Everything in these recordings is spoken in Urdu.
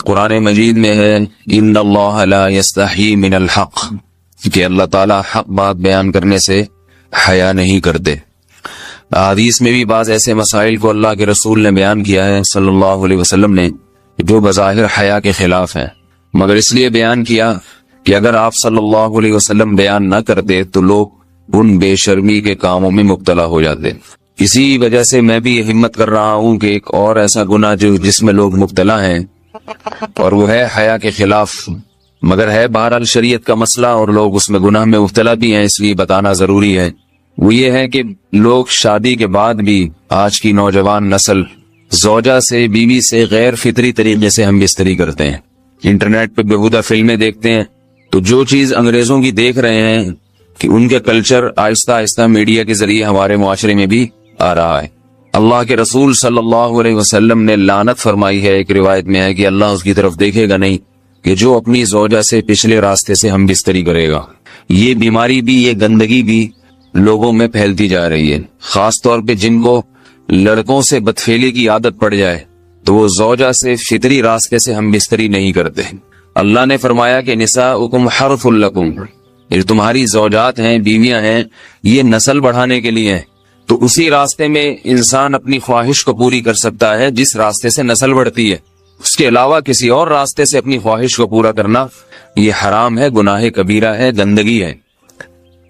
قرآن مجید میں ہے ان اللہ لا یستحی من الحق، کہ اللہ تعالیٰ حق بات بیان کرنے سے حیا نہیں کرتے۔ حدیث میں بھی بعض ایسے مسائل کو اللہ کے رسول نے بیان کیا ہے صلی اللہ علیہ وسلم نے جو بظاہر حیا کے خلاف ہیں، مگر اس لیے بیان کیا کہ اگر آپ صلی اللہ علیہ وسلم بیان نہ کرتے تو لوگ ان بے شرمی کے کاموں میں مبتلا ہو جاتے۔ اسی وجہ سے میں بھی یہ ہمت کر رہا ہوں کہ ایک اور ایسا گناہ جس میں لوگ مبتلا ہیں اور وہ ہے حیا کے خلاف، مگر ہے بہرحال شریعت کا مسئلہ اور لوگ اس میں گناہ میں مبتلا بھی ہیں، اس لیے بتانا ضروری ہے۔ وہ یہ ہے کہ لوگ شادی کے بعد بھی آج کی نوجوان نسل زوجہ سے، بیوی سے غیر فطری طریقے سے ہم بستری کرتے ہیں، انٹرنیٹ پہ بےہودہ فلمیں دیکھتے ہیں، تو جو چیز انگریزوں کی دیکھ رہے ہیں کہ ان کے کلچر آہستہ آہستہ میڈیا کے ذریعے ہمارے معاشرے میں بھی آ رہا ہے۔ اللہ کے رسول صلی اللہ علیہ وسلم نے لعنت فرمائی ہے، ایک روایت میں ہے کہ اللہ اس کی طرف دیکھے گا نہیں کہ جو اپنی زوجہ سے پچھلے راستے سے ہم بستری کرے گا۔ یہ بیماری بھی، یہ گندگی بھی لوگوں میں پھیلتی جا رہی ہے، خاص طور پہ جن کو لڑکوں سے بدفعلی کی عادت پڑ جائے تو وہ زوجہ سے فطری راستے سے ہم بستری نہیں کرتے۔ اللہ نے فرمایا کہ نساؤکم حرث لکم، یہ تمہاری زوجات ہیں، بیویاں ہیں، یہ نسل بڑھانے کے لیے ہیں، تو اسی راستے میں انسان اپنی خواہش کو پوری کر سکتا ہے جس راستے سے نسل بڑھتی ہے۔ اس کے علاوہ کسی اور راستے سے اپنی خواہش کو پورا کرنا یہ حرام ہے، گناہ کبیرہ ہے، گندگی ہے۔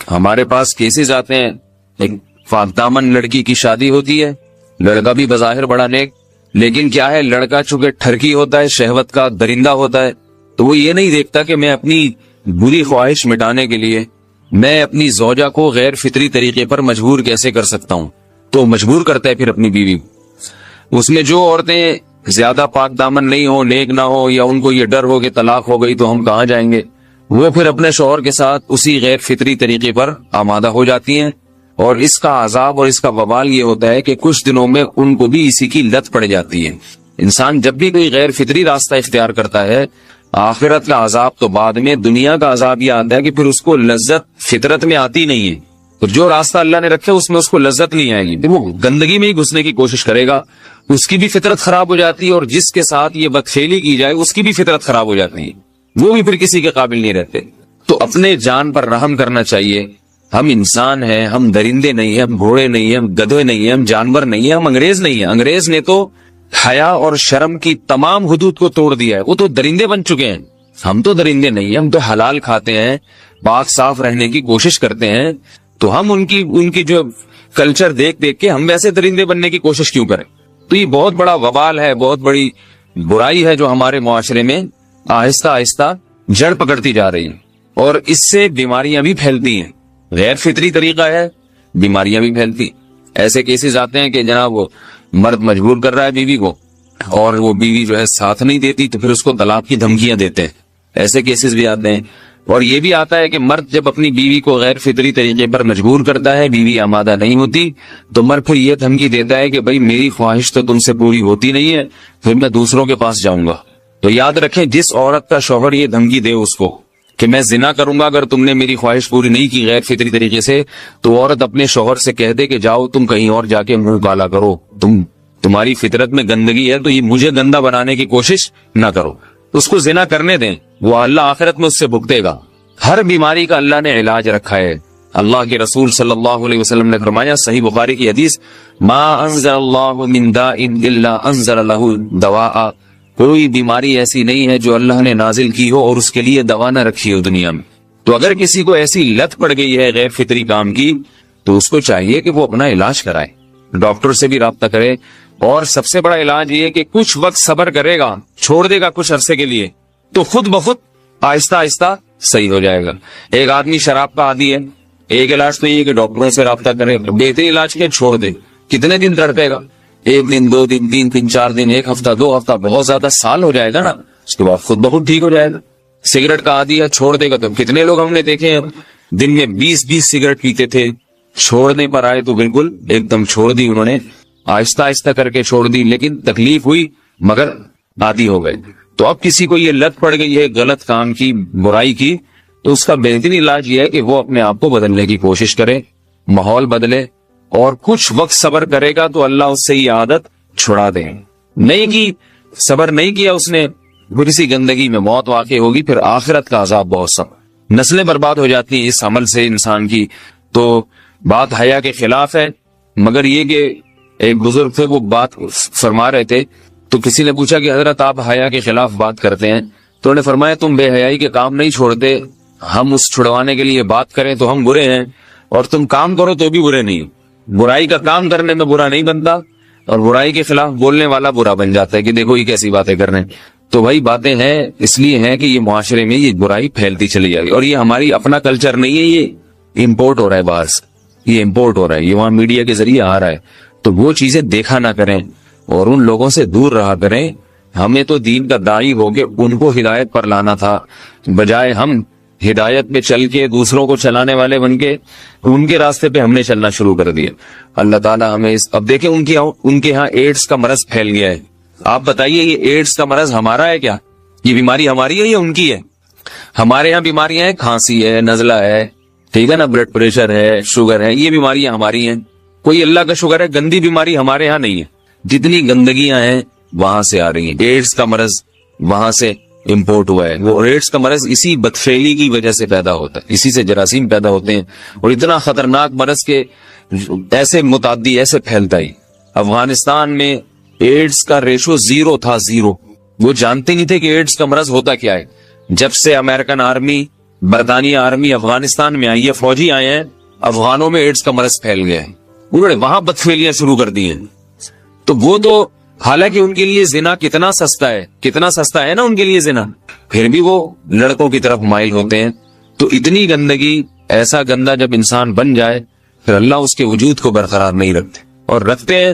ہمارے پاس کیسز آتے ہیں، ایک پاک دامن لڑکی کی شادی ہوتی ہے، لڑکا بھی بظاہر بڑا نیک، لیکن کیا ہے، لڑکا چونکہ ٹھرکی ہوتا ہے، شہوت کا درندہ ہوتا ہے، تو وہ یہ نہیں دیکھتا کہ میں اپنی بری خواہش مٹانے کے لیے میں اپنی زوجہ کو غیر فطری طریقے پر مجبور کیسے کر سکتا ہوں، تو مجبور کرتا ہے پھر اپنی بیوی کو۔ اس میں جو عورتیں زیادہ پاک دامن نہیں ہو، نیک نہ ہو، یا ان کو یہ ڈر ہو کہ طلاق ہو گئی تو ہم کہاں جائیں گے، وہ پھر اپنے شوہر کے ساتھ اسی غیر فطری طریقے پر آمادہ ہو جاتی ہیں، اور اس کا عذاب اور اس کا وبال یہ ہوتا ہے کہ کچھ دنوں میں ان کو بھی اسی کی لت پڑ جاتی ہے۔ انسان جب بھی کوئی غیر فطری راستہ اختیار کرتا ہے، آخرت کا عذاب تو بعد میں، دنیا کا عذاب یہ آتا ہے کہ پھر اس کو لذت فطرت میں آتی نہیں ہے، تو جو راستہ اللہ نے رکھے اس میں اس کو لذت نہیں آئے گی، پھر وہ گندگی میں ہی گھسنے کی کوشش کرے گا، اس کی بھی فطرت خراب ہو جاتی ہے، اور جس کے ساتھ یہ بدفعلی کی جائے اس کی بھی فطرت خراب ہو جاتی ہے، وہ بھی پھر کسی کے قابل نہیں رہتے۔ تو اپنے جان پر رحم کرنا چاہیے۔ ہم انسان ہیں، ہم درندے نہیں ہیں، ہم گھوڑے نہیں ہیں، ہم گدھے نہیں ہیں، ہم جانور نہیں ہیں، ہم انگریز نہیں ہیں۔ انگریز نے تو حیا اور شرم کی تمام حدود کو توڑ دیا ہے، وہ تو درندے بن چکے ہیں، ہم تو درندے نہیں ہیں، ہم تو حلال کھاتے ہیں، پاک صاف رہنے کی کوشش کرتے ہیں، تو ہم ان کی جو کلچر دیکھ کے ہم ویسے درندے بننے کی کوشش کیوں کریں؟ تو یہ بہت بڑا وبال ہے، بہت بڑی برائی ہے جو ہمارے معاشرے میں آہستہ آہستہ جڑ پکڑتی جا رہی ہے، اور اس سے بیماریاں بھی پھیلتی ہیں۔ غیر فطری طریقہ ہے، بیماریاں بھی پھیلتی۔ ایسے کیسز آتے ہیں کہ جناب وہ مرد مجبور کر رہا ہے بیوی کو، اور وہ بیوی جو ہے ساتھ نہیں دیتی تو پھر اس کو طلاق کی دھمکیاں دیتے ہیں، ایسے کیسز بھی آتے ہیں۔ اور یہ بھی آتا ہے کہ مرد جب اپنی بیوی کو غیر فطری طریقے پر مجبور کرتا ہے، بیوی آمادہ نہیں ہوتی، تو مرد پھر یہ دھمکی دیتا ہے کہ بھائی میری خواہش تو تم سے پوری ہوتی نہیں ہے، پھر میں دوسروں کے پاس جاؤں گا۔ تو یاد رکھیں، جس عورت کا شوہر یہ دھمکی دے اس کو کہ میں زنا کروں گا اگر تم نے میری خواہش پوری نہیں کی غیر فطری طریقے سے، تو عورت اپنے شوہر سے کہہ دے کہ جاؤ تم کہیں اور جا کے منہ کالا کرو، تمہاری فطرت میں گندگی ہے تو یہ مجھے گندا بنانے کی کوشش نہ کرو، اس کو زنا کرنے دیں، وہ اللہ آخرت میں اس سے بھگتے گا۔ ہر بیماری کا اللہ نے علاج رکھا ہے۔ اللہ کے رسول صلی اللہ علیہ وسلم نے فرمایا، صحیح بخاری کی حدیث، ما انزل اللہ من داء الا انزل له دواء، کوئی بیماری ایسی نہیں ہے جو اللہ نے نازل کی ہو اور اس کے لیے دوا نہ رکھی ہو دنیا میں۔ تو اگر کسی کو ایسی لت پڑ گئی ہے غیر فطری کام کی، تو اس کو چاہیے کہ وہ اپنا علاج کرائے، ڈاکٹر سے بھی رابطہ کرے، اور سب سے بڑا علاج یہ کہ کچھ وقت صبر کرے گا، چھوڑ دے گا کچھ عرصے کے لیے، تو خود بخود آہستہ آہستہ صحیح ہو جائے گا۔ ایک آدمی شراب کا عادی ہے، ایک علاج تو یہ کہ ڈاکٹروں سے رابطہ کرے، بہترین علاج کے چھوڑ دے، کتنے دن تڑپے گا؟ ایک دن، دو دن، تین دن، چار دن، ایک ہفتہ، دو ہفتہ، بہت زیادہ سال ہو جائے گا نا، اس کے بعد خود بخود ٹھیک ہو جائے گا۔ سگریٹ کا عادی ہے، چھوڑ دے گا، تو کتنے لوگ ہم نے دیکھے ہیں دن میں 20 سگریٹ پیتے تھے، چھوڑنے پر آئے تو بالکل ایک دم چھوڑ دی انہوں نے، آہستہ آہستہ کر کے چھوڑ دی، لیکن تکلیف ہوئی مگر عادی ہو گئے۔ تو اب کسی کو یہ لت پڑ گئی ہے غلط کام کی، برائی کی، تو اس کا بہترین علاج یہ ہے کہ وہ اپنے آپ کو بدلنے کی کوشش کرے، ماحول بدلے، اور کچھ وقت صبر کرے گا تو اللہ اس سے یہ عادت چھڑا دے۔ نہیں کی، صبر نہیں کیا اس نے، پھر اسی گندگی میں موت واقع ہوگی، پھر آخرت کا عذاب بہت سخت، نسلیں برباد ہو جاتی ہیں اس عمل سے انسان کی۔ تو بات حیا کے خلاف ہے، مگر یہ کہ ایک بزرگ تھے وہ بات فرما رہے تھے، تو کسی نے پوچھا کہ حضرت آپ حیا کے خلاف بات کرتے ہیں، تو انہوں نے فرمایا تم بے حیائی کے کام نہیں چھوڑتے، ہم اس چھڑوانے کے لیے بات کریں تو ہم برے ہیں، اور تم کام کرو تو بھی برے نہیں۔ برائی کا کام کرنے میں برا نہیں بنتا، اور برائی کے خلاف بولنے والا برا بن جاتا ہے کہ دیکھو یہ کیسی باتیں کر رہے ہیں۔ تو بھائی باتیں ہیں اس لیے ہیں کہ یہ معاشرے میں یہ برائی پھیلتی چلی جائے گی، اور یہ ہماری اپنا کلچر نہیں ہے، یہ امپورٹ ہو رہا ہے باہر سے، یہ امپورٹ ہو رہا ہے، یہ وہاں میڈیا کے ذریعے آ رہا ہے۔ تو وہ چیزیں دیکھا نہ کریں اور ان لوگوں سے دور رہا کریں۔ ہمیں تو دین کا داعی ہو کے ان کو ہدایت پر لانا تھا، بجائے ہم ہدایت پہ چل کے دوسروں کو چلانے والے بن کے ان کے راستے پہ ہم نے چلنا شروع کر دیا۔ اللہ تعالیٰ ہمیں اب دیکھیں ان کے ہاں ایڈز کا مرض پھیل گیا ہے۔ آپ بتائیے یہ ایڈز کا مرض ہمارا ہے کیا؟ یہ بیماری ہماری ہے یا ان کی ہے؟ ہمارے یہاں بیماریاں ہیں، کھانسی ہے، نزلہ ہے، ٹھیک ہے نا، بلڈ پریشر ہے، شوگر ہے، یہ بیماریاں ہماری ہیں۔ کوئی اللہ کا شکر ہے گندی بیماری ہمارے یہاں نہیں ہے۔ جتنی گندگیاں ہیں وہاں سے آ رہی ہیں، ایڈز کا مرض وہاں سے امپورٹ ہوا ہے۔ وہ ایڈز کا مرض اسی بدفعلی کی وجہ سے پیدا ہوتا ہے، اسی سے جراثیم پیدا ہوتے ہیں، اور اتنا خطرناک مرض کے ایسے متعدی ایسے پھیلتا ہی۔ افغانستان میں ایڈز کا ریشو 0 تھا، 0۔ وہ جانتے نہیں تھے کہ ایڈز کا مرض ہوتا کیا ہے۔ جب سے امریکن آرمی، برطانیہ آرمی افغانستان میں آئی ہے، فوجی آئے ہیں، افغانوں میں ایڈز کا مرض پھیل گیا ہے، انہوں نے وہاں بدفعلیاں شروع کر دی ہیں۔ تو وہ تو حالانکہ ان کے لیے زنا کتنا سستا ہے نا ان کے لیے زنا، پھر بھی وہ لڑکوں کی طرف مائل ہوتے ہیں۔ تو اتنی گندگی، ایسا گندا جب انسان بن جائے پھر اللہ اس کے وجود کو برقرار نہیں رکھتے، اور رکھتے ہیں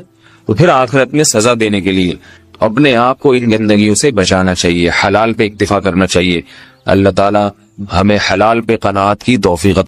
تو پھر آخرت میں سزا دینے کے لیے اپنے آپ کو ان گندگیوں سے بچانا چاہیے، حلال پہ اکتفا کرنا چاہیے۔ اللہ تعالی ہمیں حلال پہ قناعت کی توفیق